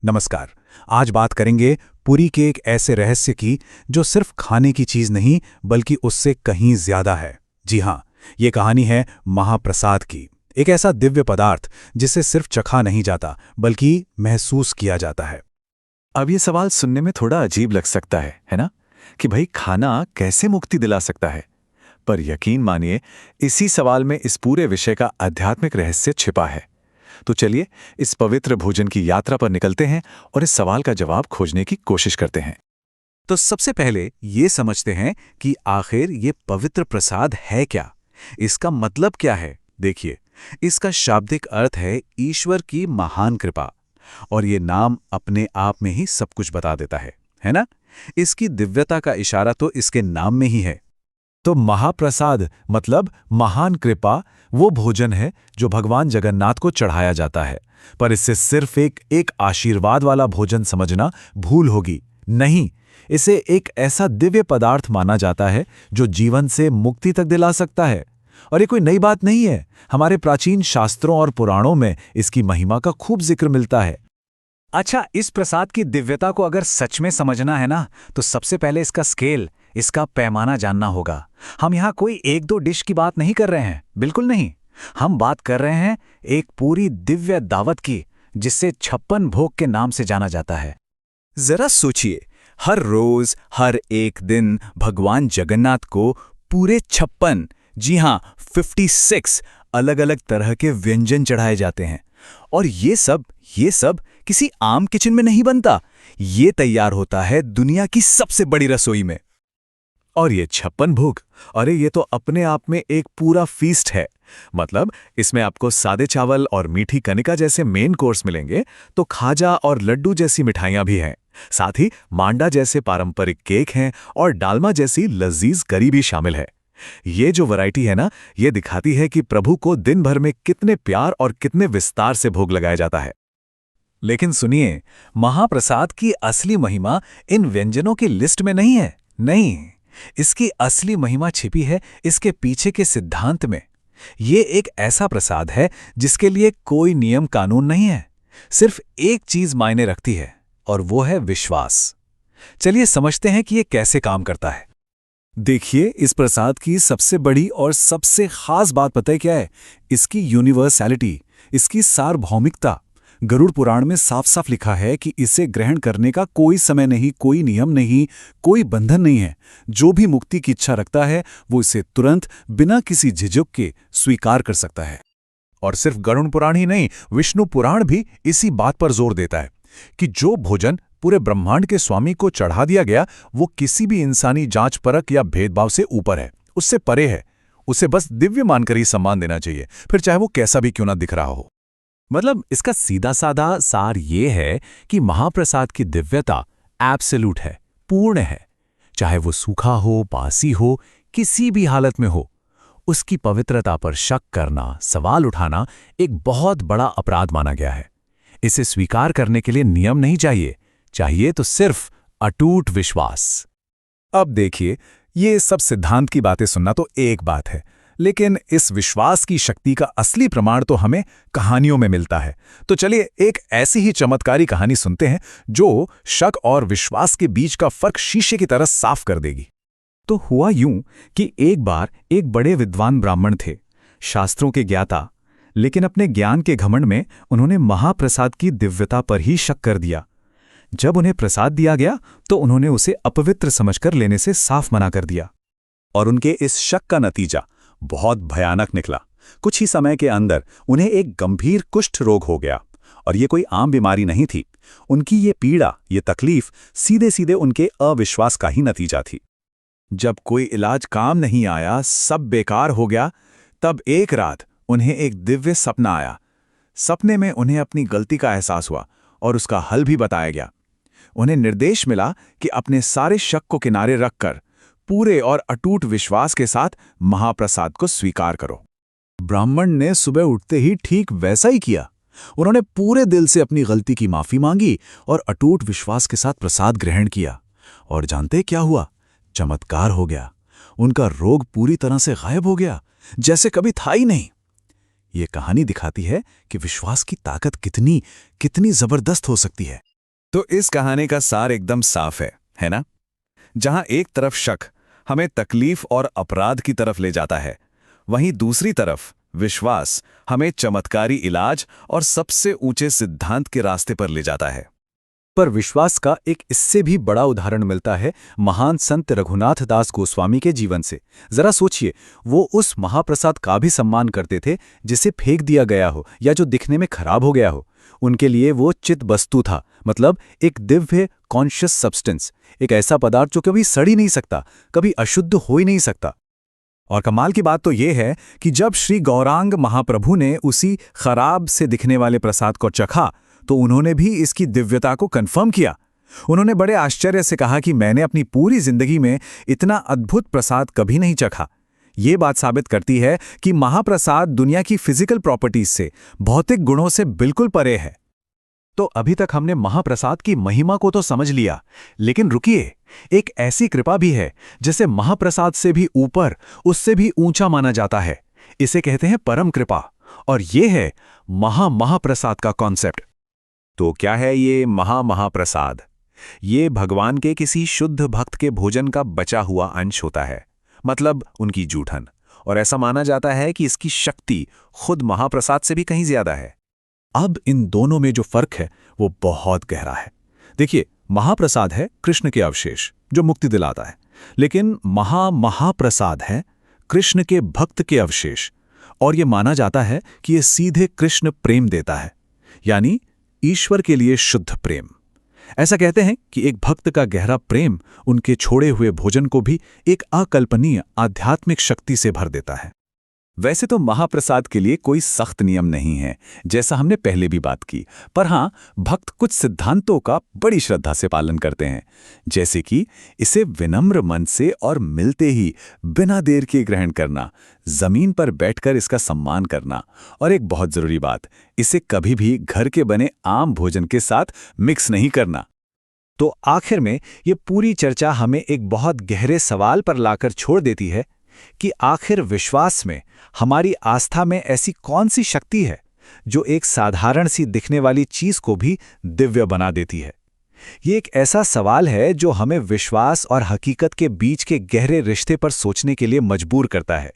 नमस्कार। आज बात करेंगे पुरी के एक ऐसे रहस्य की जो सिर्फ खाने की चीज नहीं बल्कि उससे कहीं ज्यादा है। जी हाँ, ये कहानी है महाप्रसाद की। एक ऐसा दिव्य पदार्थ जिसे सिर्फ चखा नहीं जाता बल्कि महसूस किया जाता है। अब ये सवाल सुनने में थोड़ा अजीब लग सकता है ना? कि भाई खाना कैसे मुक्ति दिला सकता है? पर यकीन मानिए, इसी सवाल में इस पूरे विषय का आध्यात्मिक रहस्य छिपा है। तो चलिए इस पवित्र भोजन की यात्रा पर निकलते हैं और इस सवाल का जवाब खोजने की कोशिश करते हैं। तो सबसे पहले ये समझते हैं कि आखिर ये पवित्र प्रसाद है क्या, इसका मतलब क्या है। देखिए, इसका शाब्दिक अर्थ है ईश्वर की महान कृपा, और ये नाम अपने आप में ही सब कुछ बता देता है ना? इसकी दिव्यता का इशारा तो इसके नाम में ही है। तो महाप्रसाद मतलब महान कृपा वो भोजन है जो भगवान जगन्नाथ को चढ़ाया जाता है। पर इससे सिर्फ एक आशीर्वाद वाला भोजन समझना भूल होगी। नहीं, इसे एक ऐसा दिव्य पदार्थ माना जाता है जो जीवन से मुक्ति तक दिला सकता है। और ये कोई नई बात नहीं है, हमारे प्राचीन शास्त्रों और पुराणों में इसकी महिमा का खूब जिक्र मिलता है। अच्छा, इस प्रसाद की दिव्यता को अगर सच में समझना है ना, तो सबसे पहले इसका स्केल, इसका पैमाना जानना होगा। हम यहाँ कोई एक दो डिश की बात नहीं कर रहे हैं, बिल्कुल नहीं। हम बात कर रहे हैं एक पूरी दिव्य दावत की, जिसे 56 भोग के नाम से जाना जाता है। जरा सोचिए, हर रोज हर एक दिन भगवान जगन्नाथ को पूरे 56, जी हाँ 56 अलग अलग तरह के व्यंजन चढ़ाए जाते हैं। और ये सब किसी आम किचन में नहीं बनता, ये तैयार होता है दुनिया की सबसे बड़ी रसोई में। और ये 56 भोग, अरे ये तो अपने आप में एक पूरा फीस्ट है। मतलब इसमें आपको सादे चावल और मीठी कनिका जैसे मेन कोर्स मिलेंगे, तो खाजा और लड्डू जैसी मिठाइयां भी हैं। साथ ही मांडा जैसे पारंपरिक केक हैं और डालमा जैसी लजीज करी भी शामिल है। ये जो वैरायटी है ना, ये दिखाती है कि प्रभु को दिन भर में कितने प्यार और कितने विस्तार से भोग लगाया जाता है। लेकिन सुनिए, महाप्रसाद की असली महिमा इन व्यंजनों की लिस्ट में नहीं है। नहीं, इसकी असली महिमा छिपी है इसके पीछे के सिद्धांत में। ये एक ऐसा प्रसाद है जिसके लिए कोई नियम कानून नहीं है, सिर्फ एक चीज मायने रखती है, और वो है विश्वास। चलिए समझते हैं कि ये कैसे काम करता है। देखिए, इस प्रसाद की सबसे बड़ी और सबसे खास बात पता है क्या है? इसकी यूनिवर्सैलिटी, इसकी सार्वभौमिकता। गरुड़ पुराण में साफ साफ लिखा है कि इसे ग्रहण करने का कोई समय नहीं, कोई नियम नहीं, कोई बंधन नहीं है। जो भी मुक्ति की इच्छा रखता है वो इसे तुरंत बिना किसी झिझक के स्वीकार कर सकता है। और सिर्फ गरुड़ पुराण ही नहीं, विष्णु पुराण भी इसी बात पर जोर देता है कि जो भोजन पूरे ब्रह्मांड के स्वामी को चढ़ा दिया गया, वो किसी भी इंसानी जांच परख या भेदभाव से ऊपर है, उससे परे है। उसे बस दिव्य मानकर ही सम्मान देना चाहिए, फिर चाहे वो कैसा भी क्यों ना दिख रहा हो। मतलब इसका सीधा साधा सार ये है कि महाप्रसाद की दिव्यता एब्सोल्यूट है, पूर्ण है। चाहे वो सूखा हो, बासी हो, किसी भी हालत में हो, उसकी पवित्रता पर शक करना, सवाल उठाना एक बहुत बड़ा अपराध माना गया है। इसे स्वीकार करने के लिए नियम नहीं चाहिए तो सिर्फ अटूट विश्वास। अब देखिए, ये सब सिद्धांत की बातें सुनना तो एक बात है, लेकिन इस विश्वास की शक्ति का असली प्रमाण तो हमें कहानियों में मिलता है। तो चलिए एक ऐसी ही चमत्कारी कहानी सुनते हैं जो शक और विश्वास के बीच का फर्क शीशे की तरह साफ कर देगी। तो हुआ यूं कि एक बार एक बड़े विद्वान ब्राह्मण थे, शास्त्रों के ज्ञाता, लेकिन अपने ज्ञान के घमंड में उन्होंने महाप्रसाद की दिव्यता पर ही शक कर दिया। जब उन्हें प्रसाद दिया गया तो उन्होंने उसे अपवित्र समझकर लेने से साफ मना कर दिया। और उनके इस शक का नतीजा बहुत भयानक निकला। कुछ ही समय के अंदर उन्हें एक गंभीर कुष्ठ रोग हो गया, और ये कोई आम बीमारी नहीं थी। उनकी ये पीड़ा, ये तकलीफ सीधे सीधे उनके अविश्वास का ही नतीजा थी। जब कोई इलाज काम नहीं आया, सब बेकार हो गया, तब एक रात उन्हें एक दिव्य सपना आया। सपने में उन्हें अपनी गलती का एहसास हुआ और उसका हल भी बताया गया। उन्हें निर्देश मिला कि अपने सारे शक को किनारे रखकर पूरे और अटूट विश्वास के साथ महाप्रसाद को स्वीकार करो। ब्राह्मण ने सुबह उठते ही ठीक वैसा ही किया। उन्होंने पूरे दिल से अपनी गलती की माफी मांगी और अटूट विश्वास के साथ प्रसाद ग्रहण किया। और जानते क्या हुआ? चमत्कार हो गया। उनका रोग पूरी तरह से गायब हो गया, जैसे कभी था ही नहीं। ये कहानी दिखाती है कि विश्वास की ताकत कितनी जबरदस्त हो सकती है। तो इस कहानी का सार एकदम साफ है ना? जहां एक तरफ शक हमें तकलीफ और अपराध की तरफ ले जाता है, वहीं दूसरी तरफ विश्वास हमें चमत्कारी इलाज और सबसे ऊंचे सिद्धांत के रास्ते पर ले जाता है। पर विश्वास का एक इससे भी बड़ा उदाहरण मिलता है महान संत रघुनाथ दास गोस्वामी के जीवन से। जरा सोचिए, वो उस महाप्रसाद का भी सम्मान करते थे जिसे फेंक दिया गया हो या जो दिखने में खराब हो गया हो। उनके लिए वो चित वस्तु था, मतलब एक दिव्य कॉन्शियस सब्सटेंस, एक ऐसा पदार्थ जो कभी सड़ ही नहीं सकता, कभी अशुद्ध हो ही नहीं सकता। और कमाल की बात तो ये है कि जब श्री गौरांग महाप्रभु ने उसी खराब से दिखने वाले प्रसाद को चखा तो उन्होंने भी इसकी दिव्यता को कंफर्म किया। उन्होंने बड़े आश्चर्य से कहा कि मैंने अपनी पूरी जिंदगी में इतना अद्भुत प्रसाद कभी नहीं चखा। ये बात साबित करती है कि महाप्रसाद दुनिया की फिजिकल प्रॉपर्टीज से, भौतिक गुणों से बिल्कुल परे है। तो अभी तक हमने महाप्रसाद की महिमा को तो समझ लिया, लेकिन रुकिए, एक ऐसी कृपा भी है जिसे महाप्रसाद से भी ऊपर, उससे भी ऊंचा माना जाता है। इसे कहते हैं परम कृपा, और ये है महाप्रसाद का कॉन्सेप्ट। तो क्या है ये महाप्रसाद? ये भगवान के किसी शुद्ध भक्त के भोजन का बचा हुआ अंश होता है, मतलब उनकी जूठन। और ऐसा माना जाता है कि इसकी शक्ति खुद महाप्रसाद से भी कहीं ज्यादा है। अब इन दोनों में जो फर्क है वो बहुत गहरा है। देखिए, महाप्रसाद है कृष्ण के अवशेष जो मुक्ति दिलाता है, लेकिन महाप्रसाद है कृष्ण के भक्त के अवशेष, और ये माना जाता है कि ये सीधे कृष्ण प्रेम देता है, यानी ईश्वर के लिए शुद्ध प्रेम। ऐसा कहते हैं कि एक भक्त का गहरा प्रेम उनके छोड़े हुए भोजन को भी एक अकल्पनीय आध्यात्मिक शक्ति से भर देता है। वैसे तो महाप्रसाद के लिए कोई सख्त नियम नहीं है, जैसा हमने पहले भी बात की, पर हाँ, भक्त कुछ सिद्धांतों का बड़ी श्रद्धा से पालन करते हैं, जैसे कि इसे विनम्र मन से और मिलते ही बिना देर के ग्रहण करना, जमीन पर बैठकर इसका सम्मान करना, और एक बहुत जरूरी बात, इसे कभी भी घर के बने आम भोजन के साथ मिक्स नहीं करना। तो आखिर में ये पूरी चर्चा हमें एक बहुत गहरे सवाल पर लाकर छोड़ देती है कि आखिर विश्वास में, हमारी आस्था में ऐसी कौन सी शक्ति है जो एक साधारण सी दिखने वाली चीज को भी दिव्य बना देती है। ये एक ऐसा सवाल है जो हमें विश्वास और हकीकत के बीच के गहरे रिश्ते पर सोचने के लिए मजबूर करता है।